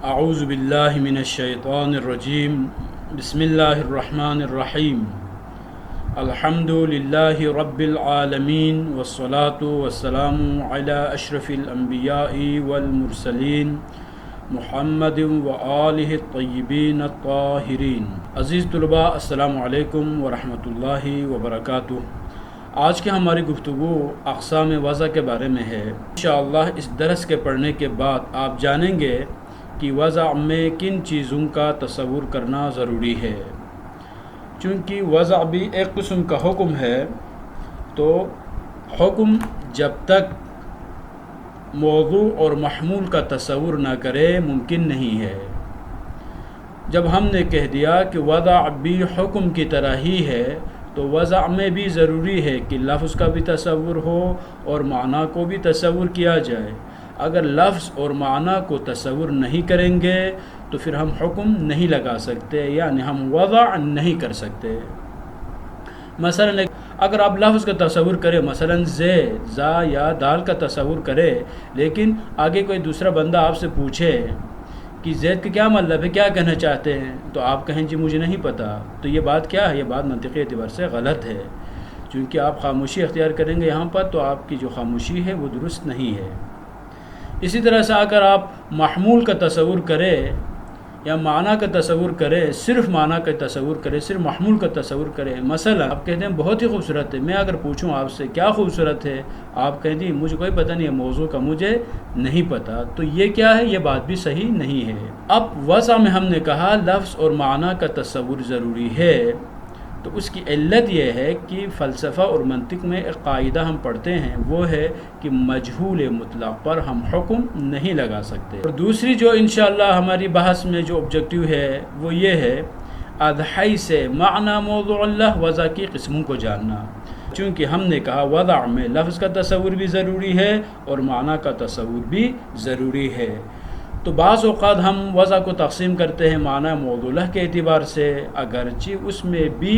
اعوذ باللہ من الشیطان الرجیم بسم اللہ الرحمن الرحیم الحمد للہ رب العالمین والصلاة والسلام علی اشرف الانبیاء والمرسلین محمد وآلہ الطیبین الطاہرین۔ عزیز طلباء، السلام علیکم ورحمۃ اللہ وبرکاتہ۔ آج کی ہماری گفتگو اقسام وضع کے بارے میں ہے۔ انشاءاللہ اس درس کے پڑھنے کے بعد آپ جانیں گے کہ وضع میں کن چیزوں کا تصور کرنا ضروری ہے۔ چونکہ وضع بھی ایک قسم کا حکم ہے، تو حکم جب تک موضوع اور محمول کا تصور نہ کرے ممکن نہیں ہے۔ جب ہم نے کہہ دیا کہ وضع بھی حکم کی طرح ہی ہے، تو وضع میں بھی ضروری ہے کہ لفظ کا بھی تصور ہو اور معنی کو بھی تصور کیا جائے۔ اگر لفظ اور معنی کو تصور نہیں کریں گے تو پھر ہم حکم نہیں لگا سکتے، یعنی ہم وضع نہیں کر سکتے۔ مثلا اگر آپ لفظ کا تصور کریں، مثلا زا یا دال کا تصور کرے، لیکن آگے کوئی دوسرا بندہ آپ سے پوچھے کہ زید کا کیا مطلب ہے، کیا کہنا چاہتے ہیں، تو آپ کہیں جی مجھے نہیں پتہ، تو یہ بات کیا ہے؟ یہ بات منطقی اعتبار سے غلط ہے، چونکہ آپ خاموشی اختیار کریں گے یہاں پر، تو آپ کی جو خاموشی ہے وہ درست نہیں ہے۔ اسی طرح سے اگر آپ محمول کا تصور کریں یا معنی کا تصور کریں، صرف معنی کا تصور کریں، صرف محمول کا تصور کریں، مثلا آپ کہتے ہیں بہت ہی خوبصورت ہے، میں اگر پوچھوں آپ سے کیا خوبصورت ہے، آپ کہیں جی مجھے کوئی پتہ نہیں ہے، موضوع کا مجھے نہیں پتہ، تو یہ کیا ہے؟ یہ بات بھی صحیح نہیں ہے۔ اب وضع میں ہم نے کہا لفظ اور معنی کا تصور ضروری ہے، تو اس کی علت یہ ہے کہ فلسفہ اور منطق میں ایک قاعدہ ہم پڑھتے ہیں، وہ ہے کہ مجہول مطلق پر ہم حکم نہیں لگا سکتے۔ اور دوسری جو انشاءاللہ ہماری بحث میں جو آبجیکٹیو ہے وہ یہ ہے اضحی سے معنی موضوع اللہ، وضع کی قسموں کو جاننا۔ چونکہ ہم نے کہا وضع میں لفظ کا تصور بھی ضروری ہے اور معنی کا تصور بھی ضروری ہے، تو بعض اوقات ہم وضع کو تقسیم کرتے ہیں معنی موضوع اللہ کے اعتبار سے، اگرچہ اس میں بھی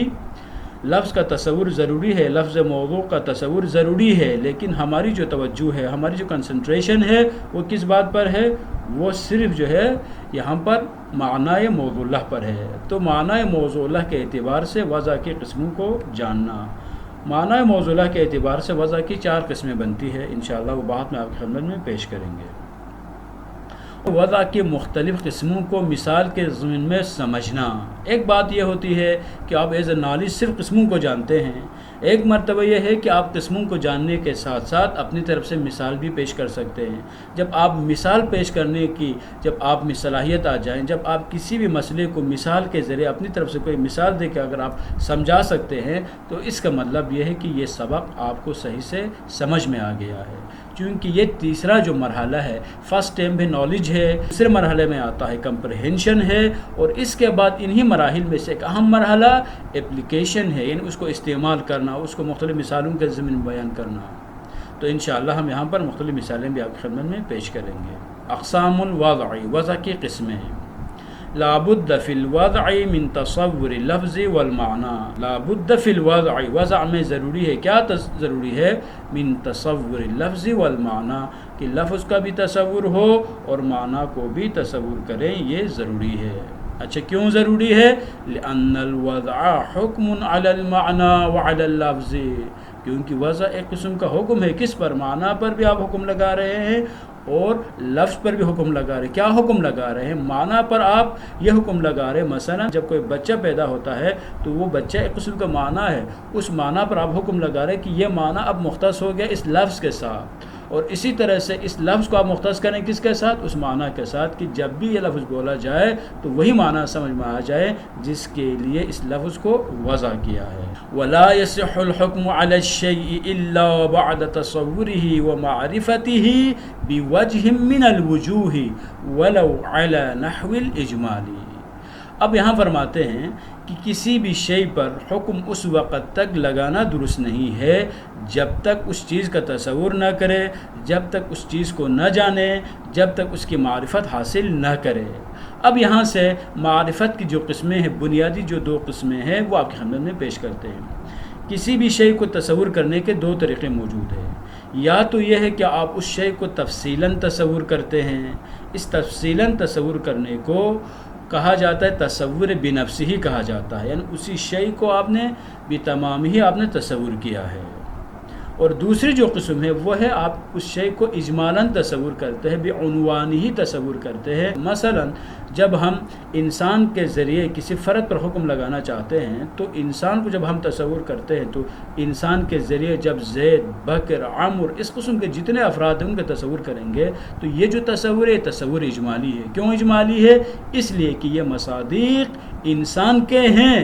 لفظ کا تصور ضروری ہے، لفظ موضوع کا تصور ضروری ہے، لیکن ہماری جو توجہ ہے، ہماری جو کنسنٹریشن ہے وہ کس بات پر ہے؟ وہ صرف جو ہے یہاں پر معنی موضوع اللہ پر ہے۔ تو معنی موضوع اللہ کے اعتبار سے وضع کی قسموں کو جاننا۔ معنی موضوع اللہ کے اعتبار سے وضع کی 4 قسمیں بنتی ہے، انشاءاللہ وہ بات میں آپ کی خدمت میں پیش کریں گے۔ وضع کی مختلف قسموں کو مثال کے ضمن میں سمجھنا۔ ایک بات یہ ہوتی ہے کہ آپ ایز اے نالج صرف قسموں کو جانتے ہیں، ایک مرتبہ یہ ہے کہ آپ قسموں کو جاننے کے ساتھ ساتھ اپنی طرف سے مثال بھی پیش کر سکتے ہیں۔ جب آپ مثال پیش کرنے کی جب آپ میں صلاحیت آ جائیں، جب آپ کسی بھی مسئلے کو مثال کے ذریعے اپنی طرف سے کوئی مثال دے کے اگر آپ سمجھا سکتے ہیں، تو اس کا مطلب یہ ہے کہ یہ سبق آپ کو صحیح سے سمجھ میں آ گیا ہے۔ چونکہ یہ تیسرا جو مرحلہ ہے، فرسٹ ٹائم بھی نالج ہے، دوسرے مرحلے میں آتا ہے کمپریہنشن ہے، اور اس کے بعد انہی مراحل میں سے ایک اہم مرحلہ اپلیکیشن ہے، یعنی اس کو استعمال کرنا، اس کو مختلف مثالوں کے ضمن بیان کرنا۔ تو انشاءاللہ ہم یہاں پر مختلف مثالیں بھی آپ کی خدمت میں پیش کریں گے۔ اقسام الوضع، وضع کی قسمیں۔ لابد فی الوضع من تصور اللفظ والمعنی، لابد فی الوضع، وضع میں ضروری ہے، کیا ضروری ہے؟ من تصور اللفظ والمعنی، کہ لفظ کا بھی تصور ہو اور معنی کو بھی تصور کریں، یہ ضروری ہے۔ اچھا کیوں ضروری ہے؟ لأن الوضع حکم علی المعنی وعلی اللفظ، کیونکہ وضع ایک قسم کا حکم ہے، کس پر؟ معنی پر بھی آپ حکم لگا رہے ہیں اور لفظ پر بھی حکم لگا رہے ہیں۔ کیا حکم لگا رہے ہیں؟ معنی پر آپ یہ حکم لگا رہے ہیں، مثلا جب کوئی بچہ پیدا ہوتا ہے تو وہ بچہ ایک قسم کا معنی ہے، اس معنی پر آپ حکم لگا رہے ہیں کہ یہ معنی اب مختص ہو گیا اس لفظ کے ساتھ، اور اسی طرح سے اس لفظ کو آپ مختص کریں کس کے ساتھ؟ اس معنی کے ساتھ، کہ جب بھی یہ لفظ بولا جائے تو وہی معنی سمجھ میں آ جائے جس کے لیے اس لفظ کو وضع کیا ہے۔ وَلَا يَصِحُّ الْحُكْمُ عَلَى الشَّيْءِ إِلَّا بَعْدَ تَصَوُّرِهِ وَمَعْرِفَتِهِ بِوَجْهٍ مِّنَ الْوُجُوهِ وَلَوْ عَلَى نَحْوِ الْإِجْمَالِ۔ اب یہاں فرماتے ہیں کہ کسی بھی شے پر حکم اس وقت تک لگانا درست نہیں ہے جب تک اس چیز کا تصور نہ کرے، جب تک اس چیز کو نہ جانے، جب تک اس کی معرفت حاصل نہ کرے۔ اب یہاں سے معرفت کی جو قسمیں ہیں، بنیادی جو 2 قسمیں ہیں، وہ آپ کی خدمت میں پیش کرتے ہیں۔ کسی بھی شے کو تصور کرنے کے 2 طریقے موجود ہیں، یا تو یہ ہے کہ آپ اس شے کو تفصیلاً تصور کرتے ہیں، اس تفصیلاً تصور کرنے کو کہا جاتا ہے تصور بنفس ہی کہا جاتا ہے، یعنی اسی شے کو آپ نے بتمام ہی آپ نے تصور کیا ہے۔ اور دوسری جو قسم ہے وہ ہے آپ اس شے کو اجمالاً تصور کرتے ہیں، بعنوان ہی تصور کرتے ہیں۔ مثلا جب ہم انسان کے ذریعے کسی فرد پر حکم لگانا چاہتے ہیں تو انسان کو جب ہم تصور کرتے ہیں تو انسان کے ذریعے جب زید، بکر، عمر اس قسم کے جتنے افراد ہیں ان کے تصور کریں گے تو یہ جو تصور ہے تصور اجمالی ہے۔ کیوں اجمالی ہے؟ اس لیے کہ یہ مصادیق انسان کے ہیں،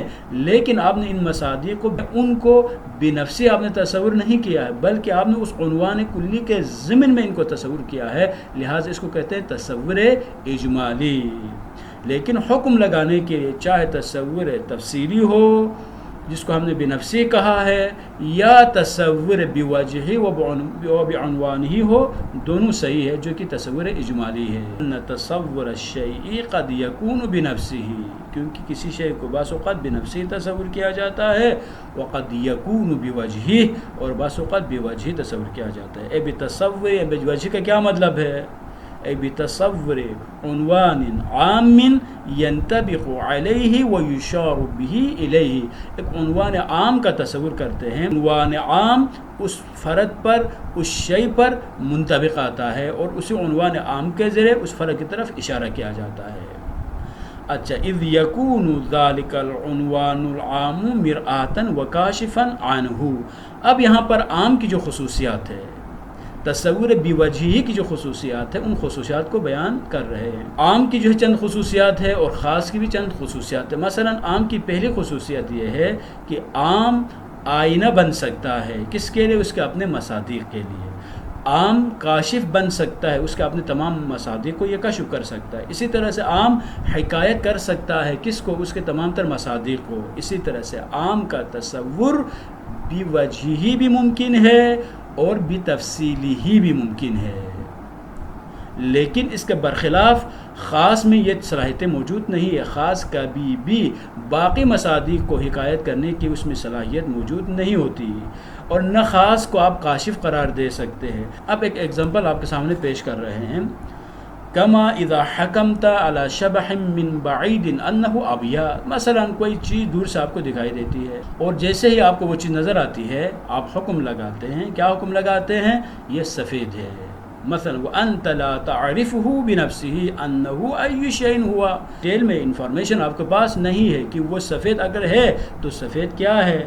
لیکن آپ نے ان مصادیق کو ان کو بنفسی آپ نے تصور نہیں کیا ہے، بلکہ آپ نے اس عنوان کلی کے ضمن میں ان کو تصور کیا ہے، لہٰذا اس کو کہتے ہیں تصور اجمالی۔ لیکن حکم لگانے کے لیے چاہے تصور تفصیلی ہو جس کو ہم نے بنفسی کہا ہے، یا تصور بوجہ و بعنوان ہی ہو، دونوں صحیح ہے، جو کہ تصور اجمالی ہے۔ ان تصور الشیء قد یکون بنفسہ، کیونکہ کسی شے کو بعض اوقات بنفسی تصور کیا جاتا ہے، وقد یکون بوجہ، اور بعض اوقات بوجہ تصور کیا جاتا ہے۔ بتصور بوجہ کا کیا مطلب ہے؟ بتصور عنوان عام ينطبق علیہ ویشار به الیہ، ایک عنوان عام کا تصور کرتے ہیں، عنوان عام اس فرد پر، اس شیء پر منطبق آتا ہے اور اسی عنوان عام کے ذریعے اس فرد کی طرف اشارہ کیا جاتا ہے۔ اچھا، اذ یکون ذلک العنوان العام مرآتا وکاشفا عنہ، اب یہاں پر عام کی جو خصوصیات ہے، تصور بوجہی کی جو خصوصیات ہیں ان خصوصیات کو بیان کر رہے ہیں۔ عام کی جو ہے چند خصوصیات ہے اور خاص کی بھی چند خصوصیات ہے۔ مثلا عام کی پہلی خصوصیت یہ ہے کہ عام آئینہ بن سکتا ہے، کس کے لیے؟ اس کے اپنے مصادیق کے لیے۔ عام کاشف بن سکتا ہے، اس کے اپنے تمام مصادیق کو یہ کشف کر سکتا ہے۔ اسی طرح سے عام حکایت کر سکتا ہے، کس کو؟ اس کے تمام تر مصادیق کو۔ اسی طرح سے عام کا تصور بوجہی بھی ممکن ہے اور بتفصیلی ہی بھی ممکن ہے، لیکن اس کے برخلاف خاص میں یہ صلاحیتیں موجود نہیں ہے۔ خاص کبھی بھی باقی مصادیق کو حکایت کرنے کی اس میں صلاحیت موجود نہیں ہوتی، اور نہ خاص کو آپ کاشف قرار دے سکتے ہیں۔ اب ایک ایگزامپل آپ کے سامنے پیش کر رہے ہیں، کما اذا حکمت علی شبح من بعید انہ ابیض، مثلا کوئی چیز دور سے آپ کو دکھائی دیتی ہے اور جیسے ہی آپ کو وہ چیز نظر آتی ہے آپ حکم لگاتے ہیں، کیا حکم لگاتے ہیں؟ یہ سفید ہے۔ مثلا وانت لا تعرفه بنفسه انه ای شیء ہوا، ڈیٹیل میں انفارمیشن آپ کے پاس نہیں ہے کہ وہ سفید اگر ہے تو سفید کیا ہے؟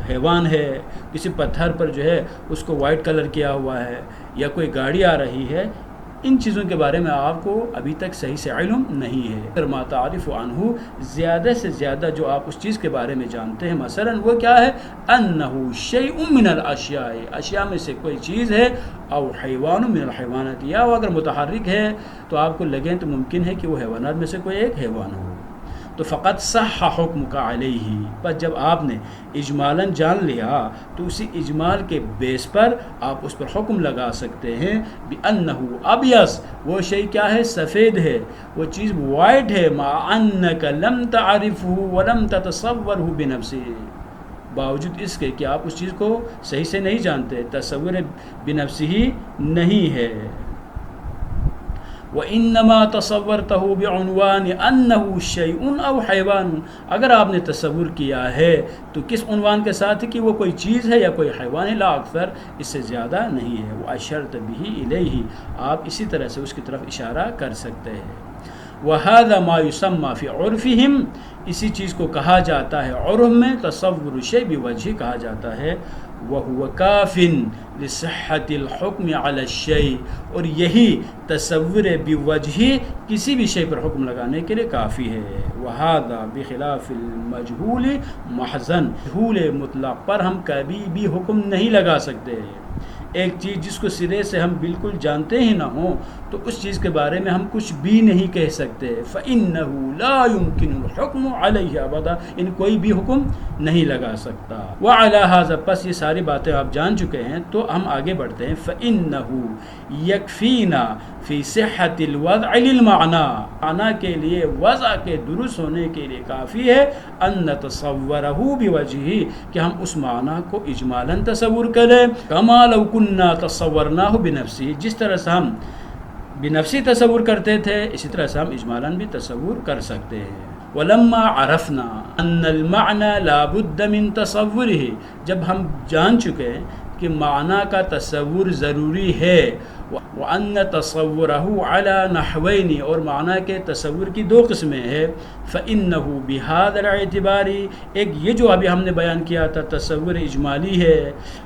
حیوان ہے۔ کسی پتھر پر جو ہے اس کو وائٹ کلر کیا ہوا ہے، یا کوئی گاڑی آ رہی ہے، ان چیزوں کے بارے میں آپ کو ابھی تک صحیح سے علم نہیں ہے۔ اگر ما تعرف عنہ، زیادہ سے زیادہ جو آپ اس چیز کے بارے میں جانتے ہیں، مثلا وہ کیا ہے؟ انہ شیء من الاشیاء، اشیاء میں سے کوئی چیز ہے، او حیوان من الحیوانات، یا وہ اگر متحرک ہے تو آپ کو لگیں تو ممکن ہے کہ وہ حیوانات میں سے کوئی ایک حیوان ہو، تو فقط صح حکمک علیہ، پر جب آپ نے اجمالاً جان لیا تو اسی اجمال کے بیس پر آپ اس پر حکم لگا سکتے ہیں بأنہ ابیض، وہ شیء کیا ہے؟ سفید ہے، وہ چیز وائٹ ہے، مع انک لم تعرفہ ولم تتصورہ بنفسہ، باوجود اس کے کہ آپ اس چیز کو صحیح سے نہیں جانتے، تصور بنفسہ نہیں ہے۔ وَإِنَّمَا تَصَوَّرْتَهُ بِعُنْوَانِ أَنَّهُ شَيْءٌ أَوْ حَيْوَانٌ، اگر آپ نے تصور کیا ہے تو کس عنوان کے ساتھ کہ وہ کوئی چیز ہے یا کوئی حیوان ہے، لا اکثر، اس سے زیادہ نہیں ہے۔ وَأَشَرْتَ بِهِ إِلَيْهِ، آپ اسی طرح سے اس کی طرف اشارہ کر سکتے ہیں۔ وَهَذَا مَا يُسَمَّى فِي عُرْفِهِمْ، اسی چیز کو کہا جاتا ہے عرف میں تصور الشیء بوجہ کہا جاتا ہے۔ وَهُوَ كَافٍ لِصِحَّةِ الْحُكْمِ عَلَى الشَّيْءِ، اور یہی تصور بوجہ کسی بھی شے پر حکم لگانے کے لیے کافی ہے۔ وَهَذَا بِخِلَافِ الْمَجْهُولِ مَحْضًا، مجہول مطلق پر ہم کبھی بھی حکم نہیں لگا سکتے۔ ایک چیز جس کو سرے سے ہم بالکل جانتے ہی نہ ہوں تو اس چیز کے بارے میں ہم کچھ بھی نہیں کہہ سکتے. فَإِنَّهُ لَا يُمْكِنُ الْحُكْمُ عَلَيْهِ أَبَدًا، ان کوئی بھی حکم نہیں لگا سکتا. وَعَلَى هَذَا، پس یہ ساری باتیں آپ جان چکے ہیں تو ہم آگے بڑھتے ہیں. فَإِنَّهُ يَكْفِينَا فِي صِحَّةِ الْوَضْعِ لِلْمَعْنَى، معنی کے لیے وضع کے درست ہونے کے لیے کافی ہے ان نتصورہ بوجہہ، کہ ہم اس معنی کو اجمالاً تصور کریں. کما لو کنا تصورناہ بنفسہ، جس طرح سے ہم بنفسی تصور کرتے تھے اسی طرح سے ہم اجمالاً بھی تصور کر سکتے ہیں. ولما عرفنا ان المعنى لا بد من تصورہ، جب ہم جان چکے کہ معنی کا تصور ضروری ہے، وَأَنَّ تَصَوُّرَهُ عَلَى نَحْوَيْنِ، اور معنی کے تصور کی دو قسمیں ہیں. فَإِنَّهُ بِهَذَا الْاعْتِبَارِ، ایک یہ جو ابھی ہم نے بیان کیا تھا تصور اجمالی ہے.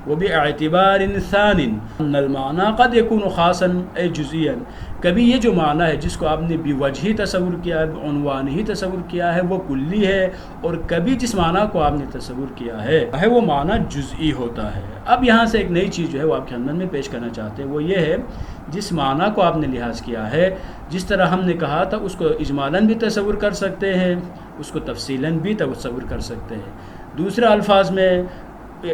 وَبِاعْتِبَارٍ ثَانٍ أَنَّ الْمَعْنَى قَدْ يَكُونُ خَاصًا أي جُزْئِيًا، کبھی یہ جو معنی ہے جس کو آپ نے بوجہی تصور کیا ہے، بعنوان ہی تصور کیا ہے، وہ کلی ہے، اور کبھی جس معنی کو آپ نے تصور کیا ہے وہ معنی جزئی ہوتا ہے. اب یہاں سے ایک نئی چیز جو ہے وہ آپ کے خیال میں پیش کرنا چاہتے ہیں، وہ یہ ہے جس معنی کو آپ نے لحاظ کیا ہے، جس طرح ہم نے کہا تھا اس کو اجمالاً بھی تصور کر سکتے ہیں، اس کو تفصیلاً بھی تصور کر سکتے ہیں. دوسرے الفاظ میں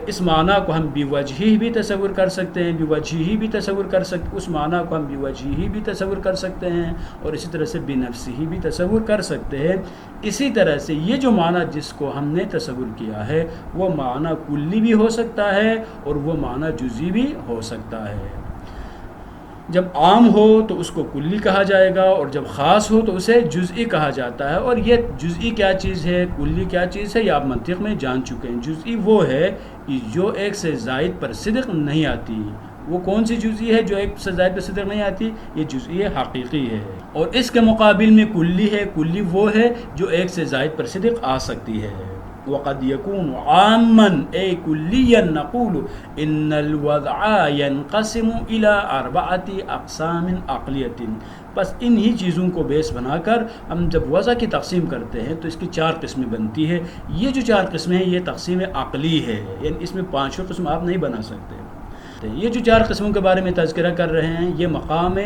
اس معنی کو ہم بوجہی بھی تصور کر سکتے ہیں، بوجہی بھی تصور کر سکتے، اس معنی کو ہم بوجہی بھی تصور کر سکتے ہیں، اور اسی طرح سے بنفسہی بھی تصور کر سکتے ہیں. اسی طرح سے یہ جو معنی جس کو ہم نے تصور کیا ہے وہ معنی کلی بھی ہو سکتا ہے اور وہ معنی جزئی بھی ہو سکتا ہے. جب عام ہو تو اس کو کلی کہا جائے گا، اور جب خاص ہو تو اسے جزئی کہا جاتا ہے. اور یہ جزئی کیا چیز ہے، کلی کیا چیز ہے، یہ آپ منطق میں جان چکے ہیں. جزئی وہ ہے کہ جو ایک سے زائد پر صدق نہیں آتی. وہ کون سی جزئی ہے جو ایک سے زائد پر صدق نہیں آتی؟ یہ جزئی حقیقی ہے. اور اس کے مقابل میں کلی ہے، کلی وہ ہے جو ایک سے زائد پر صدق آ سکتی ہے. وقد يكون عاما أي كليا نقول إن الوضع ينقسم إلى 4 أقسام عقلية. بس انہی چیزوں کو بیس بنا کر ہم جب وضع کی تقسیم کرتے ہیں تو اس کی 4 قسمیں بنتی ہے. یہ جو 4 قسمیں ہیں یہ تقسیم عقلی ہے، یعنی اس میں 5 قسم آپ نہیں بنا سکتے. یہ جو 4 قسموں کے بارے میں تذکرہ کر رہے ہیں یہ مقام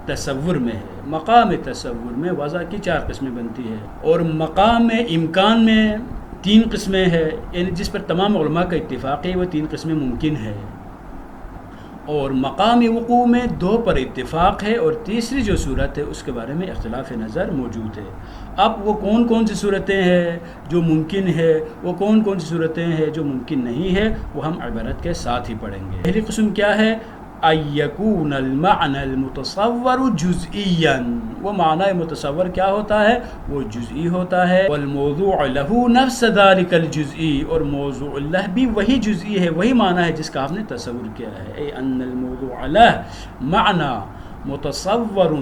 تصور میں ہے. مقام تصور میں وضع کی 4 قسمیں بنتی ہے، اور مقام امکان میں 3 قسمیں ہیں، یعنی جس پر تمام علماء کا اتفاق ہے وہ 3 قسمیں ممکن ہے. اور مقام وقوع میں 2 پر اتفاق ہے، اور تیسری جو صورت ہے اس کے بارے میں اختلاف نظر موجود ہے. اب وہ کون کون سی صورتیں ہیں جو ممکن ہے، وہ کون کون سی صورتیں ہیں جو ممکن نہیں ہے، وہ ہم عبارت کے ساتھ ہی پڑھیں گے. پہلی قسم کیا ہے؟ أن يكون المعنى المتصور جزئيا، وہ معنی متصور کیا ہوتا ہے؟ وہ جزئی ہوتا ہے. والموضوع له نفس ذلك الجزئی، اور موضوع اللہ بھی وہی جزئی ہے، وہی معنی ہے جس کا آپ نے تصور کیا ہے. اے ان الموضوع له معنی متصور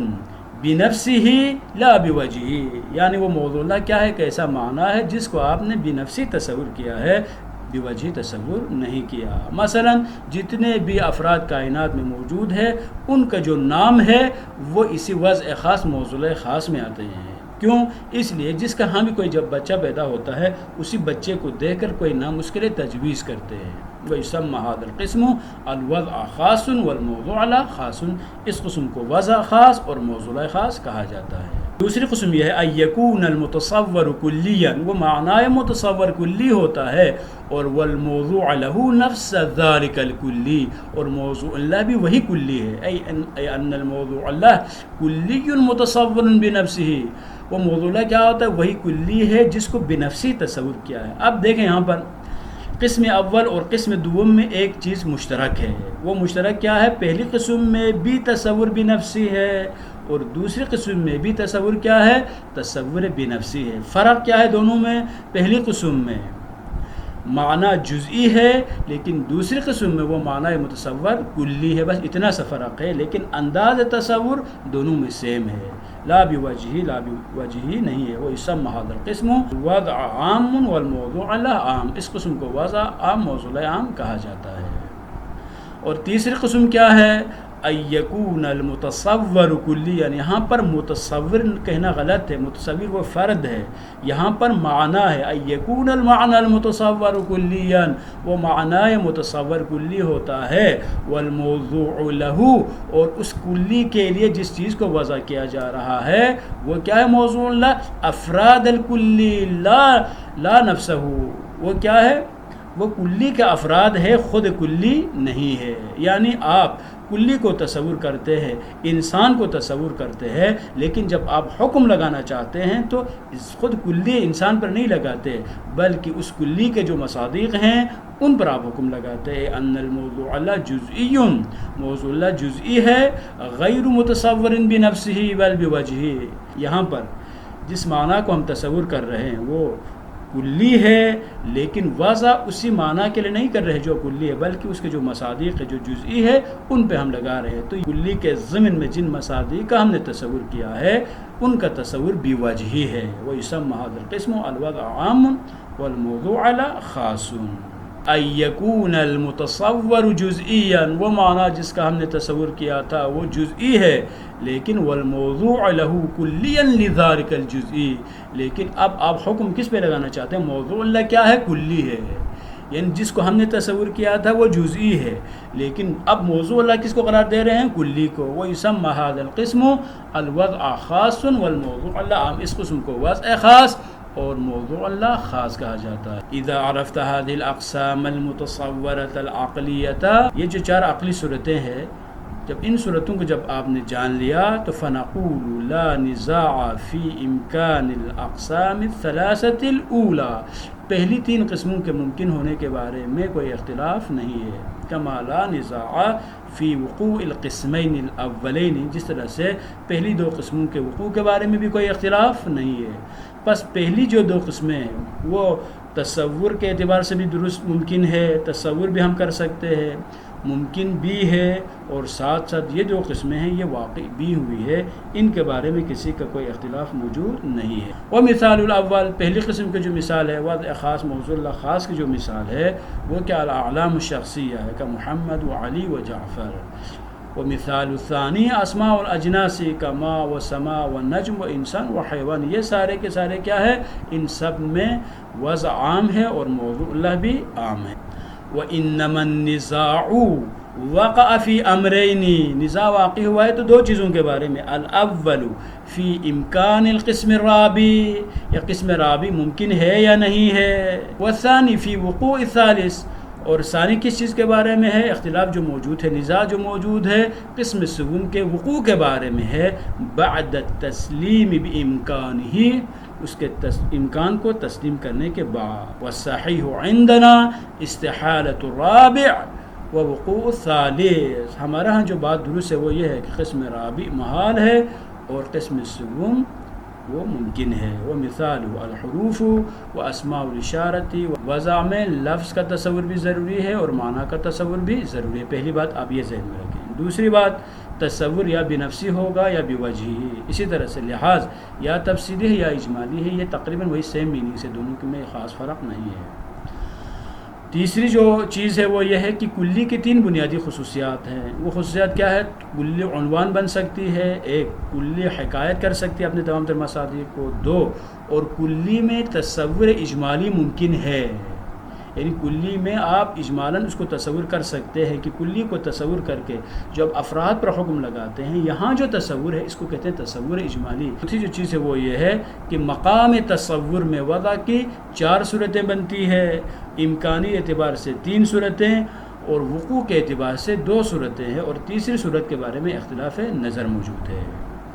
بنفسه لا بوجہہ، یعنی وہ موضوع اللہ کیا ہے؟ ایسا معنی ہے جس کو آپ نے بنفسی تصور کیا ہے، بوجہی تصور نہیں کیا. مثلا جتنے بھی افراد کائنات میں موجود ہے ان کا جو نام ہے وہ اسی وضع خاص موضوع خاص میں آتے ہیں. کیوں؟ اس لیے جس کا ہاں بھی کوئی جب بچہ پیدا ہوتا ہے اسی بچے کو دیکھ کر کوئی نام اس کے لیے تجویز کرتے ہیں. وَيُسَمَّى هَذَا الْقِسْمُ الْوَضْعَ خَاصٌ وَالْمَوْضُوعَ لَا خَاصٌ، اس قسم کو وضع خاص اور موضوع خاص کہا جاتا ہے. دوسری قسم یہ ہے أن يكون المتصور كليا، وہ معنی متصور کلی ہوتا ہے، اور والموضوع له نفس ذلك الكلی، اور موضوع اللہ بھی وہی کلی ہے. أي أن الموضوع اللہ کلی متصور بنفسه، وہ موضوع اللہ کیا ہوتا ہے؟ وہی کلی ہے جس کو بنفسی تصور کیا ہے. اب دیکھیں یہاں پر قسم اول اور قسم دوم میں ایک چیز مشترک ہے. وہ مشترک کیا ہے؟ پہلی قسم میں بھی تصور بنفسی ہے اور دوسری قسم میں بھی تصور کیا ہے؟ تصور بنفسی ہے. فرق کیا ہے دونوں میں؟ پہلی قسم میں معنی جزئی ہے لیکن دوسری قسم میں وہ معنی متصور کلی ہے. بس اتنا سا فرق ہے، لیکن انداز تصور دونوں میں سیم ہے. لا بوجہی، لا بوجہی نہیں ہے. وہ يسمى هذا القسم وضع عام والموضوع لا عام، اس قسم کو وضع عام موضوع عام کہا جاتا ہے. اور تیسری قسم کیا ہے؟ ایکون المتصور کلیاً، یہاں پر متصور کہنا غلط ہے، متصور وہ فرد ہے، یہاں پر معنی ہے ایکون المعنی المتصور کلیاً، وہ معنی متصور کلی ہوتا ہے، والموضوع لہ، اور اس کلی کے لیے جس چیز کو وضع کیا جا رہا ہے وہ کیا ہے؟ موضوع لہ افراد الکلی لا نفسہ، وہ کیا ہے؟ وہ کلی کا افراد ہے، خود کلی نہیں ہے۔ یعنی آپ کلی کو تصور کرتے ہیں، انسان کو تصور کرتے ہیں، لیکن جب آپ حکم لگانا چاہتے ہیں تو خود کلی انسان پر نہیں لگاتے، بلکہ اس کلی کے جو مصادیق ہیں ان پر آپ حکم لگاتے ہیں۔ ان الموضوع اللہ جزئی، موضوع اللہ جزئی ہے، غیر متصور بنفسہ بل بوجہہ، یہاں پر جس معنی کو ہم تصور کر رہے ہیں وہ کلی ہے، لیکن وضع اسی معنی کے لیے نہیں کر رہے جو کلی ہے، بلکہ اس کے جو مصادیق ہے جو جزئی ہے ان پہ ہم لگا رہے ہیں۔ تو کلی کے ضمن میں جن مصادیق کا ہم نے تصور کیا ہے ان کا تصور بوجہی ہے۔ وَيُسَمَّى هَذَا الْقِسْمُ الْوَضْعُ عَامٌ وَالْمَوْضُوعُ خَاصٌ۔ ایکون المتصور جزئیاً، وہ معنی جس کا ہم نے تصور کیا تھا وہ جزئی ہے، لیکن والموضوع لہ کلیاً لذالک الجزئی، لیکن اب آپ حکم کس پہ لگانا چاہتے ہیں؟ موضوع اللہ کیا ہے؟ کلی ہے، یعنی جس کو ہم نے تصور کیا تھا وہ جزئی ہے، لیکن اب موضوع اللہ کس کو قرار دے رہے ہیں؟ کلی کو۔ وَيُسَمَّى هَذَا الْقِسْمُ الْوَضْعُ خَاصٌ وَالْمَوْضُوعُ عام، اس قسم کو وضع خاص اور موضوع اللہ خاص کہا جاتا ہے۔ اذا عرفت هذه الاقسام المتصورة العقلیة، یہ جو چار عقلی صورتیں ہیں، جب ان صورتوں کو جب آپ نے جان لیا تو فنقول لا نزاع فی امکان الاقسام الثلاثة الاولى، پہلی تین قسموں کے ممکن ہونے کے بارے میں کوئی اختلاف نہیں ہے، کما لا نزاع فی وقوع القسمین الاولین، جس طرح سے پہلی دو قسموں کے وقوع کے بارے میں بھی کوئی اختلاف نہیں ہے۔ بس پہلی جو دو قسمیں ہیں وہ تصور کے اعتبار سے بھی درست ممکن ہے، تصور بھی ہم کر سکتے ہیں، ممکن بھی ہے، اور ساتھ ساتھ یہ جو قسمیں ہیں یہ واقع بھی ہوئی ہے، ان کے بارے میں کسی کا کوئی اختلاف موجود نہیں ہے۔ وہ مثال الاول، پہلی قسم کی جو مثال ہے وضع خاص موضوع اللہ خاص کی جو مثال ہے وہ کیا الاعلام الشخصیہ ہے، کہ محمد و علی و جعفر۔ ومثال الثانی اسماء الاجناس کا ما و سما و نجم و انسان و حیوان، یہ سارے کے سارے کیا ہے؟ ان سب میں وضع عام ہے اور موضوع اللہ بھی عام ہے۔ وَإِنَّمَا النِّزَاعُ وَقَعَ فِي أَمْرَيْنِ، نزاع واقع ہوا ہے تو دو چیزوں کے بارے میں، الاول فی امکان القسم الرابع، یا قسم رابع ممکن ہے یا نہیں ہے، والثانی فی وقوع الثالث، اور ثانی کس چیز کے بارے میں ہے؟ اختلاف جو موجود ہے، نزاع جو موجود ہے قسم سوم کے وقوع کے بارے میں ہے، بعد التسلیم بامکانہ، اس کے امکان کو تسلیم کرنے کے بعد۔ والصحیح عندنا استحالۃ الرابع ووقوع الثالث، ہمارا ہاں جو بات درست ہے وہ یہ ہے کہ قسم رابع محال ہے اور قسم سوم وہ ممکن ہے۔ وہ مثال الحروف و اسماء الاشارت، وضع میں لفظ کا تصور بھی ضروری ہے اور معنی کا تصور بھی ضروری ہے، پہلی بات آپ یہ ذہن میں رکھیں۔ دوسری بات تصور یا بنفسی ہوگا یا بوجہی، اسی طرح سے لحاظ یا تفصیلی ہے یا اجمالی ہے، یہ تقریباً وہی سیم میننگ سے، دونوں کے میں خاص فرق نہیں ہے۔ تیسری جو چیز ہے وہ یہ ہے کہ کلی کی تین بنیادی خصوصیات ہیں، وہ خصوصیات کیا ہے؟ کلی عنوان بن سکتی ہے، ایک کلی حکایت کر سکتی ہے اپنے تمام تر مصادیق کو، دو اور کلی میں تصور اجمالی ممکن ہے، یعنی کلی میں آپ اجمالاً اس کو تصور کر سکتے ہیں کہ کلی کو تصور کر کے جب افراد پر حکم لگاتے ہیں، یہاں جو تصور ہے اس کو کہتے ہیں تصور اجمالی۔ دوسری جو چیز ہے وہ یہ ہے کہ مقام تصور میں وضع کی چار صورتیں بنتی ہے، امکانی اعتبار سے تین صورتیں اور وقوع کے اعتبار سے دو صورتیں ہیں، اور تیسری صورت کے بارے میں اختلاف نظر موجود ہے۔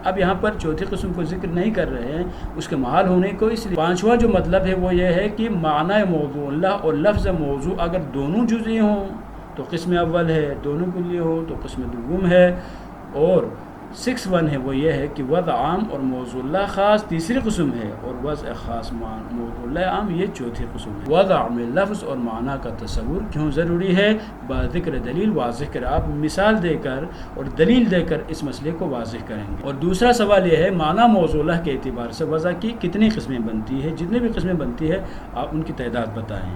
اب یہاں پر چوتھی قسم کو ذکر نہیں کر رہے ہیں اس کے محال ہونے کو، اس لیے پانچواں جو مطلب ہے وہ یہ ہے کہ معنی موضوع اللہ اور لفظ موضوع اگر دونوں جزئی ہوں تو قسم اول ہے، دونوں کلی ہوں تو قسم دوم ہے، اور 6 ہے وہ یہ ہے کہ وضع عام اور موضوع اللہ خاص تیسری قسم ہے، اور وضع خاص موضوع اللہ عام یہ چوتھی قسم ہے۔ وضع میں لفظ اور معنی کا تصور کیوں ضروری ہے؟ بذکر دلیل واضح کر، آپ مثال دے کر اور دلیل دے کر اس مسئلے کو واضح کریں گے۔ اور دوسرا سوال یہ ہے معنی موضوع اللہ کے اعتبار سے وضع کی کتنی قسمیں بنتی ہے؟ جتنی بھی قسمیں بنتی ہے آپ ان کی تعداد بتائیں۔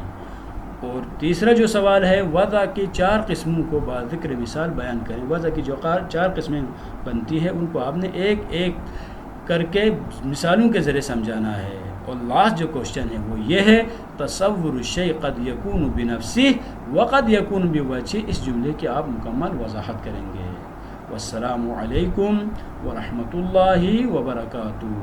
اور تیسرا جو سوال ہے وضع کی 4 قسموں کو بذکر مثال بیان کریں. وضع کی جو 4 قسمیں بنتی ہے ان کو آپ نے ایک ایک کر کے مثالوں کے ذریعے سمجھانا ہے. اور لاسٹ جو کوشچن ہے وہ یہ ہے تصور الشیء قد یکون بنفسہ وقد یکون بوجہ. اس جملے کی آپ مکمل وضاحت کریں گے. والسلام علیکم ورحمۃ اللہ وبرکاتہ.